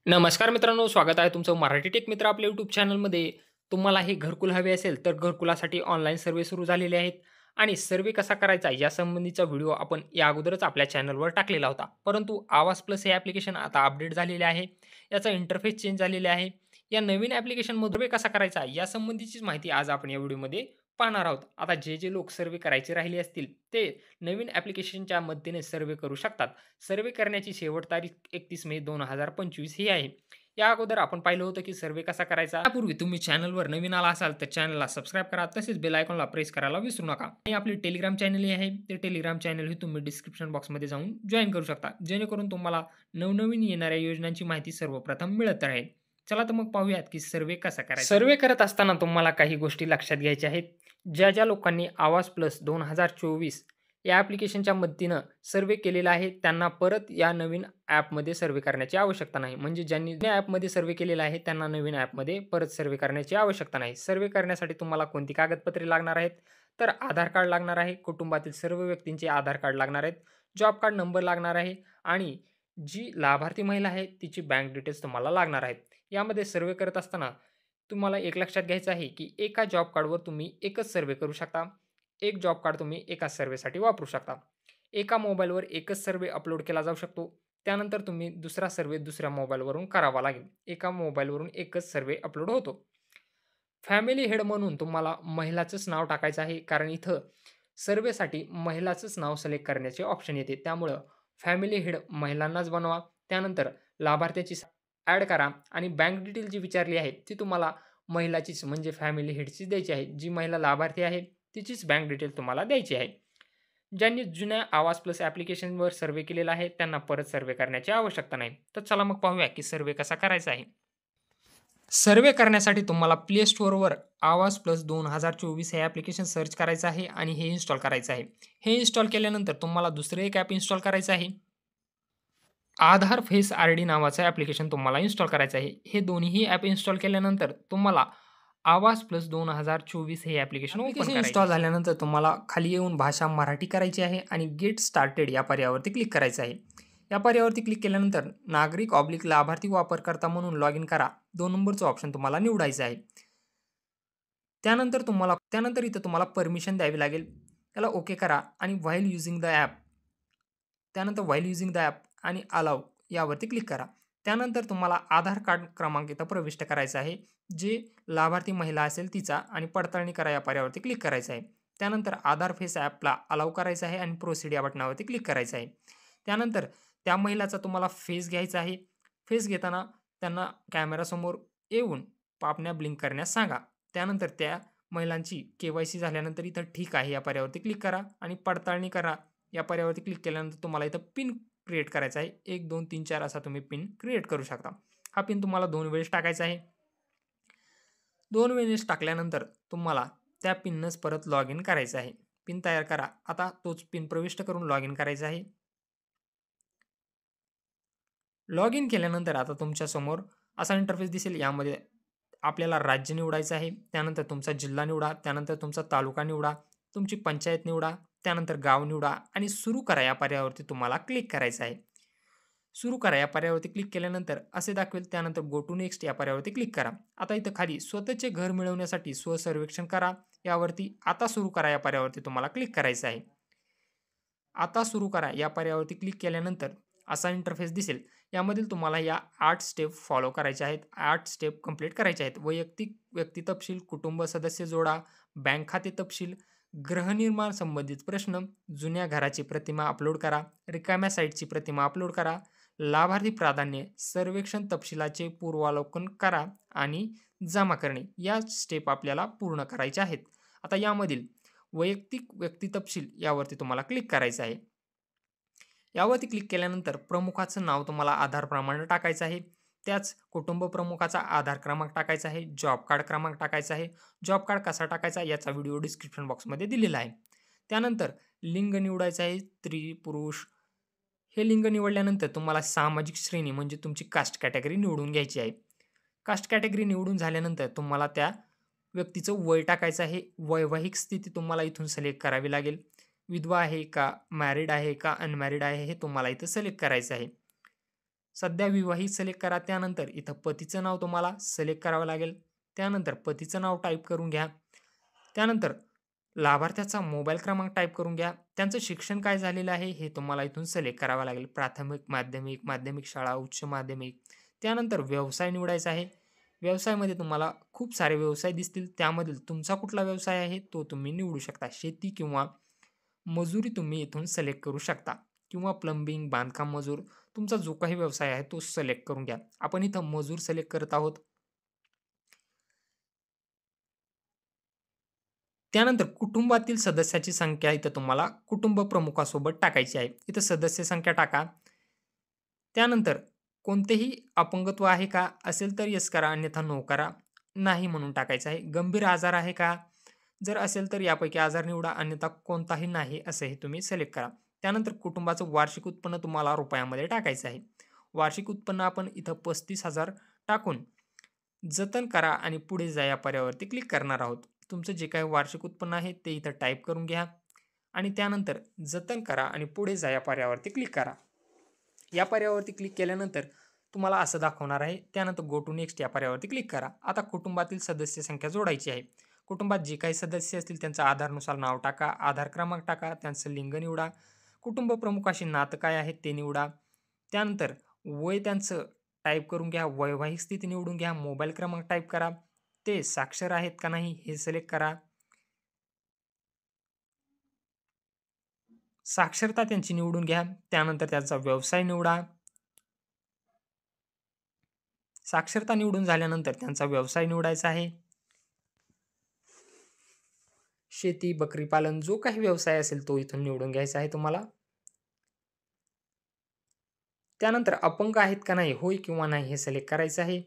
नमस्कार मित्रांनो, स्वागत आहे तुमचं मराठी टेक मित्र आपल्या यूट्यूब चॅनलमध्ये. तुम्हाला हे घरकुल हवे असेल, तर घरकुलासाठी ऑनलाईन सर्व्हे सुरू झालेले आहेत आणि सर्व्हे कसा करायचा यासंबंधीचा व्हिडिओ आपण या अगोदरच आपल्या चॅनलवर टाकलेला होता. परंतु आवाज प्लस हे ॲप्लिकेशन आता अपडेट झालेले आहे. याचा इंटरफेस चेंज झालेला आहे. या नवीन ॲप्लिकेशनमध्ये सर्व्हे कसा करायचा यासंबंधीचीच माहिती आज आपण या व्हिडिओमध्ये पाहणार आहोत. आता जे लोक सर्व्हे करायचे राहिले असतील, ते नवीन ॲप्लिकेशनच्या मदतीने सर्व्हे करू शकतात. सर्व्हे करण्याची शेवट तारीख 31 मे 2025 ही आहे. या अगोदर आपण पाहिलं होतं की सर्व्हे कसा करायचा. त्यापूर्वी तुम्ही चॅनलवर नवीन आला असाल तर चॅनलला सबस्क्राईब करा. तसेच बेल आयकॉनला प्रेस करायला विसरू नका. आणि आपली टेलिग्राम चॅनलही आहे. ते टेलिग्राम चॅनलही तुम्ही डिस्क्रिप्शन बॉक्समध्ये जाऊन जॉइन करू शकता. जेणेकरून तुम्हाला नवनवीन येणाऱ्या योजनांची माहिती सर्वप्रथम मिळत राहील. चला तर मग पाहूयात की सर्व्हे कसा करायचा. सर्व्हे करत असताना तुम्हाला काही गोष्टी लक्षात घ्यायच्या आहेत. ज्या लोकांनी आवाज प्लस 2024 या ॲप्लिकेशनच्या मदतीनं सर्व्हे केलेला आहे, त्यांना परत या नवीन ॲपमध्ये सर्व्हे करण्याची आवश्यकता नाही. म्हणजे ज्यांनी जुन्या ॲपमध्ये सर्व्हे केलेला आहे, त्यांना नवीन ॲपमध्ये परत सर्व्हे करण्याची आवश्यकता नाही. सर्व्हे करण्यासाठी तुम्हाला कोणती कागदपत्रे लागणार आहेत? तर आधार कार्ड लागणार आहे, कुटुंबातील सर्व व्यक्तींचे आधार कार्ड लागणार आहेत, जॉब कार्ड नंबर लागणार आहे आणि जी लाभार्थी महिला आहे, तिची बँक डिटेल्स तुम्हाला लागणार आहेत. यामध्ये सर्व्हे करत असताना तुम्हाला एक लक्षात घ्यायचं आहे, की एका जॉब कार्डवर तुम्ही एकच सर्व्हे करू शकता. एक जॉब कार्ड तुम्ही एकाच सर्व्हेसाठी वापरू शकता. एका मोबाईलवर एकच सर्व्हे अपलोड केला जाऊ शकतो. त्यानंतर तुम्ही दुसरा सर्व्हे दुसऱ्या मोबाईलवरून करावा लागेल. एका मोबाईलवरून एकच सर्व्हे अपलोड होतो. फॅमिली हेड म्हणून तुम्हाला महिलाचंच नाव टाकायचं आहे, कारण इथं सर्व्हेसाठी महिलाचंच नाव सिलेक्ट करण्याचे ऑप्शन येते. त्यामुळं फॅमिली हेड महिलांनाच बनवा. त्यानंतर लाभार्थ्याची ॲड करा आणि बँक डिटेल जी विचारली आहे, ती तुम्हाला महिलाचीच म्हणजे फॅमिली हेडचीच द्यायची आहे. जी महिला लाभार्थी आहे, तिचीच बँक डिटेल तुम्हाला द्यायची आहे. ज्यांनी जुन्या आवाज प्लस ॲप्लिकेशनवर सर्व्हे केलेला आहे, त्यांना परत सर्व्हे करण्याची आवश्यकता नाही. तर चला मग पाहूया की सर्व्हे कसा करायचा आहे. सर्व्हे करण्यासाठी तुम्हाला प्ले स्टोअरवर आवाज प्लस 2024 हे ॲप्लिकेशन सर्च करायचं आहे आणि हे इन्स्टॉल करायचं आहे. हे इन्स्टॉल केल्यानंतर तुम्हाला दुसरं एक ॲप इन्स्टॉल करायचं आहे. आधार फेस आयडी नावाचं ॲप्लिकेशन तुम्हाला इन्स्टॉल करायचं आहे. हे दोन्हीही ॲप इन्स्टॉल केल्यानंतर तुम्हाला आवाज प्लस 2024 हे ॲप्लिकेशन ओपन करायचं. इन्स्टॉल झाल्यानंतर तुम्हाला खाली येऊन भाषा मराठी करायची आहे आणि गेट स्टार्टेड या पर्यायावरती क्लिक करायचं आहे. या पर्यायावरती क्लिक केल्यानंतर नागरिक ऑब्लिक लाभार्थी वापरकर्ता म्हणून लॉग इन करा. 2 नंबरचं ऑप्शन तुम्हाला निवडायचं आहे. त्यानंतर इथं तुम्हाला परमिशन द्यावी लागेल. त्याला ओके करा आणि व्हाईल युजिंग द ॲप त्यानंतर व्हाईल युजिंग द ॲप आणि अलाउ यावरती क्लिक करा. त्यानंतर तुम्हाला आधार कार्ड क्रमांक इथं प्रविष्ट करायचा आहे. जे लाभार्थी महिला असेल तिचा आणि पडताळणी करा या पर्यायावरती क्लिक करायचं आहे. त्यानंतर आधार फेस ॲपला अलाउ करायचं आहे आणि प्रोसीड या बटनावरती क्लिक करायचं आहे. त्यानंतर त्या महिलाचा तुम्हाला फेस घ्यायचा आहे. फेस घेताना त्यांना कॅमेरासमोर येऊन पापण्या ब्लिंक करण्यास सांगा. त्यानंतर त्या महिलांची के-वाय-सी झाल्यानंतर इथं ठीक आहे या पर्यायावरती क्लिक करा आणि पडताळणी करा या पर्यायावरती क्लिक केल्यानंतर तुम्हाला इथं पिन क्रिएट करायचा आहे. 1, 2, 3, 4 असा तुम्ही पिन क्रिएट करू शकता. हा पिन तुम्हाला 2 वेळेस टाकायचा आहे. 2 वेळेस टाकल्यानंतर तुम्हाला त्या पिननंच परत लॉग इन करायचं आहे. पिन तयार करा. आता तोच पिन प्रविष्ट करून लॉग इन करायचा आहे. लॉग इन केल्यानंतर आता तुमच्यासमोर असा इंटरफेस दिसेल. यामध्ये आपल्याला राज्य निवडायचं आहे. त्यानंतर तुमचा जिल्हा निवडा. त्यानंतर तुमचा तालुका निवडा. तुमची पंचायत निवडा. त्यानंतर गाव निवडा आणि सुरू करा या पर्यायावरती तुम्हाला क्लिक करायचं आहे. सुरू करा या पर्यायावरती क्लिक केल्यानंतर असे दाखवेल. त्यानंतर गो टू नेक्स्ट या पर्यायावरती क्लिक करा. आता इथं खाली स्वतःचे घर मिळवण्यासाठी स्वसर्वेक्षण करा यावरती आता सुरू करा या पर्यायावरती तुम्हाला क्लिक करायचं आहे. आता सुरू करा या पर्यायावरती क्लिक केल्यानंतर असा इंटरफेस दिसेल. यामधील तुम्हाला या 8 स्टेप फॉलो करायच्या आहेत. 8 स्टेप कंप्लीट करायच्या आहेत. वैयक्तिक व्यक्ती तपशील, कुटुंब सदस्य जोडा, बँक खाते तपशील, गृहनिर्माण संबंधित प्रश्न, जुन्या घराची प्रतिमा अपलोड करा, रिकाम्या साईटची प्रतिमा अपलोड करा, लाभार्थी प्राधान्य, सर्वेक्षण तपशिलाचे पूर्वावलोकन करा आणि जमा करणे या स्टेप आपल्याला पूर्ण करायच्या आहेत. आता यामधील वैयक्तिक व्यक्ती तपशील यावरती तुम्हाला क्लिक करायचं आहे. यावरती क्लिक केल्यानंतर प्रमुखाचं नाव तुम्हाला आधारप्रमाणे टाकायचं आहे. त्याच कुटुंब प्रमुखाचा आधार क्रमांक टाकायचा आहे. जॉब कार्ड क्रमांक टाकायचा आहे. जॉब कार्ड कसा टाकायचा याचा व्हिडिओ डिस्क्रिप्शन बॉक्समध्ये दिलेला आहे. त्यानंतर लिंग निवडायचं आहे. स्त्री, पुरुष. हे लिंग निवडल्यानंतर तुम्हाला सामाजिक श्रेणी म्हणजे तुमची कास्ट कॅटेगरी निवडून घ्यायची आहे. कास्ट कॅटेगरी निवडून झाल्यानंतर तुम्हाला त्या व्यक्तीचं वय टाकायचं आहे. वैवाहिक स्थिती तुम्हाला इथून सिलेक्ट करावी लागेल. विधवा आहे का, मॅरिड आहे का, अनमॅरिड आहे हे तुम्हाला इथं सिलेक्ट करायचं आहे. सध्या विवाहित सिलेक्ट करा. त्यानंतर इथं पतीचं नाव तुम्हाला सिलेक्ट करावं लागेल. त्यानंतर पतीचं नाव टाइप करून घ्या. त्यानंतर लाभार्थ्याचा मोबाईल क्रमांक टाइप करून घ्या. त्यांचं शिक्षण काय झालेलं आहे हे तुम्हाला इथून सिलेक्ट करावं लागेल. प्राथमिक, माध्यमिक, माध्यमिक शाळा, उच्च माध्यमिक. त्यानंतर व्यवसाय निवडायचा आहे. व्यवसायामध्ये तुम्हाला खूप सारे व्यवसाय दिसतील. त्यामधील तुमचा कुठला व्यवसाय आहे तो तुम्ही निवडू शकता. शेती किंवा मजुरी तुम्ही इथून सिलेक्ट करू शकता किंवा प्लंबिंग, बांधकाम मजूर तुमचा जो काही व्यवसाय आहे तो सिलेक्ट करून घ्या. आपण इथं मजूर सिलेक्ट करत आहोत. त्यानंतर कुटुंबातील सदस्याची संख्या इथं तुम्हाला कुटुंब प्रमुखासोबत टाकायची आहे. इथं सदस्य संख्या टाका. त्यानंतर कोणतेही अपंगत्व आहे का? असेल तर येस करा, अन्यथा नो करा. नाही म्हणून टाकायचं आहे. गंभीर आजार आहे का? जर असेल तर यापैकी आजार निवडा, अन्यथा कोणताही नाही असंही तुम्ही सिलेक्ट करा. त्यानंतर कुटुंबाचं वार्षिक उत्पन्न तुम्हाला रुपयामध्ये टाकायचं आहे. वार्षिक उत्पन्न आपण इथं 35,000 टाकून जतन करा आणि पुढे जा या पर्यायावरती क्लिक करणार आहोत. तुमचं जे काही वार्षिक उत्पन्न आहे ते इथं टाइप करून घ्या आणि त्यानंतर जतन करा आणि पुढे जा या पर्यायावरती क्लिक करा. या पर्यायावरती क्लिक केल्यानंतर तुम्हाला असं दाखवणार आहे. त्यानंतर गो टू नेक्स्ट या पर्यायावरती क्लिक करा. आता कुटुंबातील सदस्य संख्या जोडायची आहे. कुटुंबात जे काही सदस्य असतील त्यांचं आधारनुसार नाव टाका, आधार क्रमांक टाका, त्यांचं लिंग निवडा, कुटुंब प्रमुखाशी नातं काय आहे ते निवडा. त्यानंतर वय त्यांचं टाइप करून घ्या, वैवाहिक स्थिती निवडून घ्या, मोबाईल क्रमांक टाइप करा, ते साक्षर आहेत का नाही हे सिलेक्ट करा. साक्षरता त्यांची निवडून घ्या. त्यानंतर त्यांचा व्यवसाय निवडा. साक्षरता निवडून झाल्यानंतर त्यांचा व्यवसाय निवडायचा आहे. शेती, बकरी पालन जो काही व्यवसाय असेल तो इथून निवडून घ्यायचा आहे तुम्हाला. त्यानंतर अपंग आहेत का नाही, होय किंवा नाही हे सिलेक्ट करायचं आहे.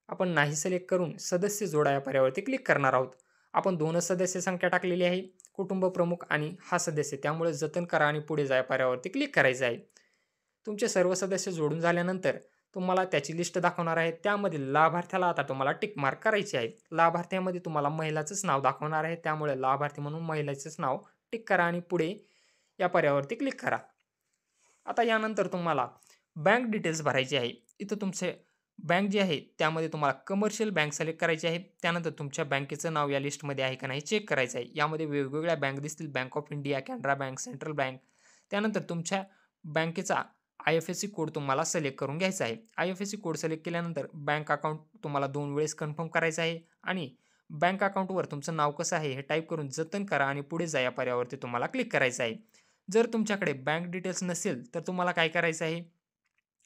आपण नाही सिलेक्ट करून सदस्य जोडा या पर्यायावरती क्लिक करणार आहोत. आपण 2च सदस्य संख्या टाकलेली आहे, कुटुंब प्रमुख आणि हा सदस्य. त्यामुळे जतन करा आणि पुढे जा या पर्यायावरती क्लिक करायचं आहे. तुमचे सर्व सदस्य जोडून झाल्यानंतर तुम्हाला त्याची लिस्ट दाखवणार आहे. त्यामधील लाभार्थ्याला आता तुम्हाला टिक मार्क करायची आहे. लाभार्थ्यामध्ये तुम्हाला महिलाचंच नाव दाखवणार आहे. त्यामुळे लाभार्थी म्हणून महिलेचंच नाव टिक करा आणि पुढे या पर्यायावरती क्लिक करा. आता यानंतर तुम्हाला बँक डिटेल्स भरायची आहे. इथं तुमचे बँक जी आहे त्यामध्ये तुम्हाला कमर्शियल बँक सिलेक्ट करायची आहे. त्यानंतर तुमच्या बँकेचं नाव या लिस्टमध्ये आहे का नाही चेक करायचं आहे. यामध्ये वेगवेगळ्या बँक दिसतील. Bank of India, Canara bank, central bank. त्यानंतर तुमच्या बँकेचा IFSC कोड तुम्हाला सिलेक्ट करून घ्यायचा आहे. IFSC कोड सिलेक्ट केल्यानंतर बँक अकाउंट तुम्हाला 2 वेळेस कन्फर्म करायचं आहे आणि बँक अकाउंटवर तुमचं नाव कसं आहे हे टाइप करून जतन करा आणि पुढे जा या पर्यायावरती तुम्हाला क्लिक करायचं आहे. जर तुमच्याकडे बँक डिटेल्स नसेल तर तुम्हाला काय करायचं आहे,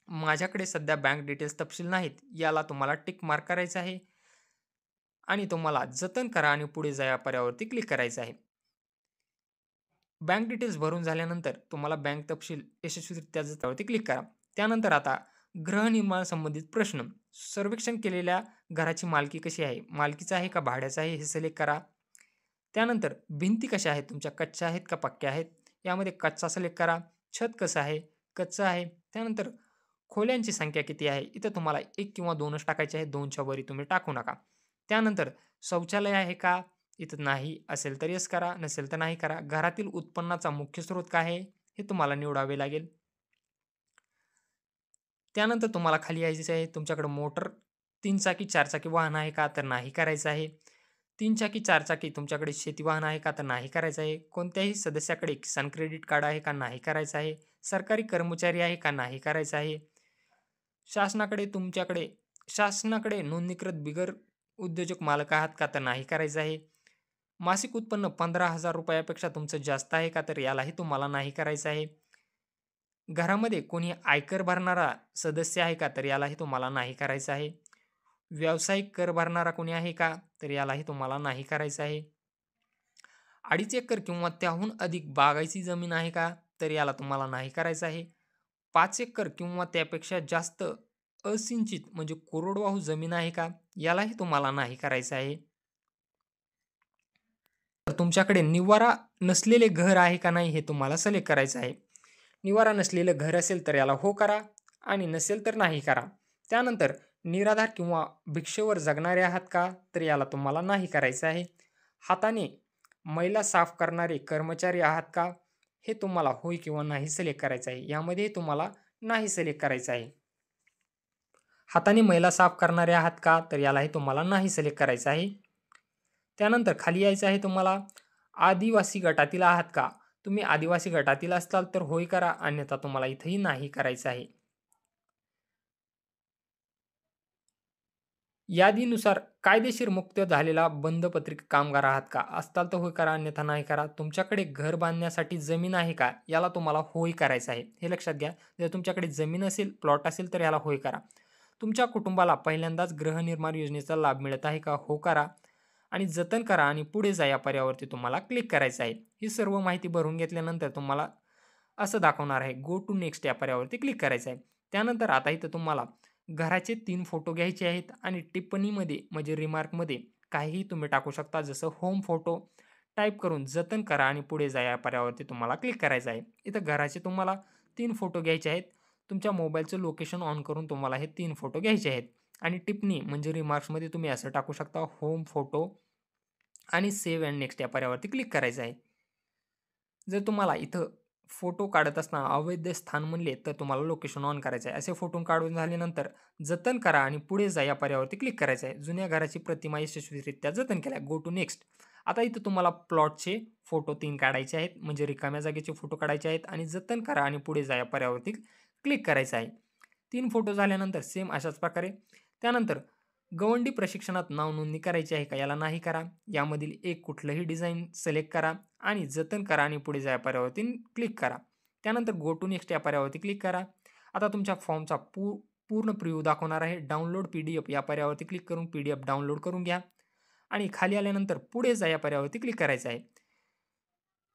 माझ्याकडे सध्या बँक डिटेल्स तपशील नाहीत याला तुम्हाला टिक मार्क करायचं आहे आणि तुम्हाला जतन करा आणि पुढे जा या पर्यायावरती क्लिक करायचं आहे. बँक डिटेल्स भरून झाल्यानंतर तुम्हाला बँक तपशील यशस्वीरित्या त्यावरती क्लिक करा. त्यानंतर आता गृहनिर्माण संबंधित प्रश्न, सर्वेक्षण केलेल्या घराची मालकी कशी आहे, मालकीचं आहे का भाड्याचं आहे हे सिलेक्ट करा. त्यानंतर भिंती कशा आहेत तुमच्या, कच्च्या आहेत का पक्क्या आहेत, यामध्ये कच्चा सिलेक्ट करा. छत कसं आहे, कच्चं आहे. त्यानंतर खोल्यांची संख्या किती आहे, इथं तुम्हाला 1 किंवा 2च टाकायचे आहे, 2च्या वरी तुम्ही टाकू नका. त्यानंतर शौचालय आहे का, इथं नाही, असेल तर येस करा, नसेल तर नाही करा. घरातील उत्पन्नाचा मुख्य स्रोत काय आहे हे तुम्हाला निवडावे लागेल. त्यानंतर तुम्हाला खाली यायचं आहे, तुमच्याकडे मोटर 3 चाकी 4 चाकी वाहन आहे का, तर नाही करायचं आहे. 3 चाकी 4 चाकी तुमच्याकडे शेती वाहन आहे का, तर नाही करायचं आहे. कोणत्याही सदस्याकडे किसान क्रेडिट कार्ड आहे का, नाही करायचं आहे. सरकारी कर्मचारी आहे का, नाही करायचं आहे. शासनाकडे तुमच्याकडे शासनाकडे नोंदणीकृत बिगर उद्योजक मालक आहात का, तर नाही करायचं आहे. मासिक उत्पन्न 15,000 रुपयापेक्षा तुमचं जास्त आहे का, तर यालाही तुम्हाला नाही करायचं आहे. घरामध्ये कोणी आयकर भरणारा सदस्य आहे का, तर यालाही तुम्हाला नाही करायचं आहे. व्यावसायिक कर भरणारा कोणी आहे का, तर यालाही तुम्हाला नाही करायचं आहे. 2.5 एकर किंवा त्याहून अधिक बागायती जमीन आहे का, तर याला तुम्हाला नाही करायचं आहे. 5 एकर किंवा त्यापेक्षा जास्त असिंचित म्हणजे कोरडवाहू जमीन आहे का, यालाही तुम्हाला नाही करायचं आहे. तर तुमच्याकडे निवारा नसलेले घर आहे का नाही हे तुम्हाला सिलेक्ट करायचं आहे. निवारा नसलेलं घर असेल तर याला हो करा आणि नसेल तर नाही करा. त्यानंतर निराधार किंवा भिक्षेवर जगणारे आहात का, तर याला तुम्हाला नाही करायचं आहे. हाताने मैला साफ करणारे कर्मचारी आहात का, हे तुम्हाला होय किंवा नाही सिलेक्ट करायचं आहे. यामध्ये तुम्हाला नाही सिलेक्ट करायचं आहे. हाताने मैला साफ करणारे आहात का? तर यालाही तुम्हाला नाही सिलेक्ट करायचं आहे. त्यानंतर खाली यायचं आहे तुम्हाला. आदिवासी गटातील आहात का? तुम्ही आदिवासी गटातील असाल तर होय करा, अन्यथा तुम्हाला इथेही नाही करायचं आहे. यादीनुसार कायदेशीर मुक्त झालेला बंध पत्रिका कामगार आहात का? असताल तर होय करा, अन्यथा नाही करा. तुमच्याकडे घर बांधण्यासाठी जमीन आहे का? याला तुम्हाला होय करायचं आहे. हे लक्षात घ्या. जर तुमच्याकडे जमीन असेल, प्लॉट असेल तर याला होय करा. तुमच्या कुटुंबाला पहिल्यांदाच गृहनिर्माण योजनेचा लाभ मिळत आहे का? हो करा. आणि जतन करा आणि पुढे जा या पर्यायावरती तुम्हाला क्लिक करायचं आहे. ही सर्व माहिती भरून घेतल्यानंतर तुम्हाला असं दाखवणार आहे. गो टू नेक्स्ट या पर्यायावरती क्लिक करायचं आहे. त्यानंतर आता इथं तुम्हाला घराचे 3 फोटो घ्यायचे आहेत आणि टिप्पणीमध्ये म्हणजे रिमार्कमध्ये काहीही तुम्ही टाकू शकता. जसं होम फोटो टाइप करून जतन करा आणि पुढे जा या पर्यायावरती तुम्हाला क्लिक करायचं आहे. इथं घराचे तुम्हाला 3 फोटो घ्यायचे आहेत. तुमच्या मोबाईलचं लोकेशन ऑन करून तुम्हाला हे 3 फोटो घ्यायचे आहेत आणि टिप्पणी म्हणजे रिमार्क्समध्ये तुम्ही असं टाकू शकता होम फोटो आणि सेव्ह अँड नेक्स्ट या पर्यायावरती क्लिक करायचं आहे. जर तुम्हाला इथं फोटो काढत असताना अवैध स्थान म्हणले तर तुम्हाला लोकेशन ऑन करायचं आहे. असे फोटो काढून झाल्यानंतर जतन करा आणि पुढे जा या पर्यायावरती क्लिक करायचं आहे. जुन्या घराची प्रतिमा यशस्वीरित्या जतन केल्या. Go to next. आता इथं तुम्हाला प्लॉटचे फोटो 3 काढायचे आहेत. म्हणजे रिकाम्या जागेचे फोटो काढायचे आहेत आणि जतन करा आणि पुढे जा या पर्यायावरती क्लिक करायचं आहे. 3 फोटो झाल्यानंतर सेम अशाच प्रकारे त्यानंतर गवंडी प्रशिक्षणात नाव नोंदणी करायची आहे का? याला नाही करा. यामधील एक कुठलंही डिझाइन सिलेक्ट करा आणि जतन करा आणि पुढे जा या पर्यायावरती क्लिक करा. त्यानंतर गो टू नेक्स्ट या पर्यायावरती क्लिक करा. आता तुमच्या फॉर्मचा पूर्ण प्रिव्ह्यू दाखवणार आहे. डाउनलोड पी-डी-एफ या पर्यायावरती क्लिक करून पी-डी-एफ डाउनलोड करून घ्या आणि खाली आल्यानंतर पुढे जा या पर्यायावरती क्लिक करायचं आहे.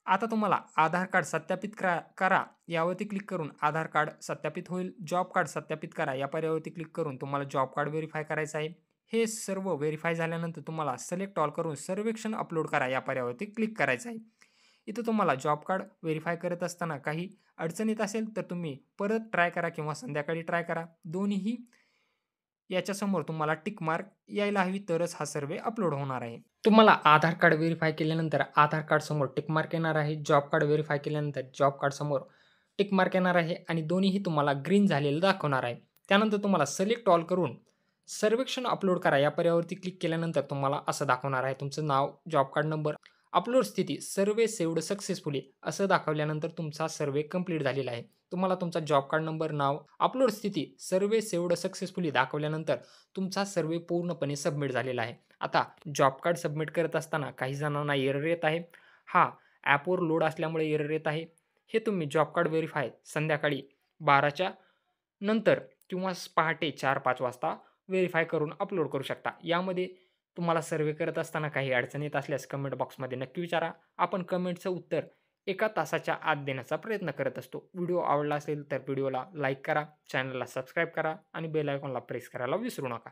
आता तुम्हाला आधार कार्ड सत्यापित करा यावरती क्लिक करून आधार कार्ड सत्यापित होईल. जॉब कार्ड सत्यापित करा या पर्यायावरती क्लिक करून तुम्हाला जॉब कार्ड व्हेरिफाय करायचं आहे. हे सर्व व्हेरिफाय झाल्यानंतर तुम्हाला सिलेक्ट ऑल करून सर्वेक्षण अपलोड करा या पर्यायावरती क्लिक करायचं आहे. इथं तुम्हाला जॉब कार्ड व्हेरिफाय करत असताना काही अडचण येत असेल तर तुम्ही परत ट्राय करा किंवा संध्याकाळी ट्राय करा. दोन्हीही याच्यासमोर तुम्हाला टिक मार्क यायला हवी तरच हा सर्व्हे अपलोड होणार आहे. तुम्हाला आधार कार्ड व्हेरिफाय केल्यानंतर आधार कार्ड समोर टिक मार्क येणार आहे. जॉब कार्ड व्हेरिफाय केल्यानंतर जॉब कार्ड समोर टिक मार्क येणार आहे आणि दोन्हीही तुम्हाला ग्रीन झालेलं दाखवणार आहे. त्यानंतर तुम्हाला सिलेक्ट ऑल करून सर्वेक्षण अपलोड करा या पर्यायावरती क्लिक केल्यानंतर तुम्हाला असं दाखवणार आहे. तुमचं नाव, जॉब कार्ड नंबर, अपलोड स्थिती, सर्व्हे सेव्हड सक्सेसफुली असं दाखवल्यानंतर तुमचा सर्व्हे कंप्लीट झालेला आहे. तुम्हाला तुमचा जॉब कार्ड नंबर, नाव, अपलोड स्थिती, सर्व्हे सेव्हड सक्सेसफुली दाखवल्यानंतर तुमचा सर्व्हे पूर्णपणे सबमिट झालेला आहे. आता जॉब कार्ड सबमिट करत असताना काही जणांना एरर येत आहे. हा ॲपवर लोड असल्यामुळे एरर येत आहे. हे तुम्ही जॉब कार्ड व्हेरिफाय संध्याकाळी 12च्या नंतर किंवा पहाटे 4-5 वाजता व्हेरिफाय करून अपलोड करू शकता. यामध्ये तुम्हाला सर्व्हे करत असताना काही अडचण येत असल्यास कमेंट बॉक्समध्ये नक्की विचारा. आपण कमेंटचं उत्तर 1 तासाच्या आत देण्याचा प्रयत्न करत असतो. व्हिडिओ आवडला असेल तर व्हिडिओला लाईक करा, चॅनलला सबस्क्राईब करा आणि बेल आयकॉनला प्रेस करायला विसरू नका.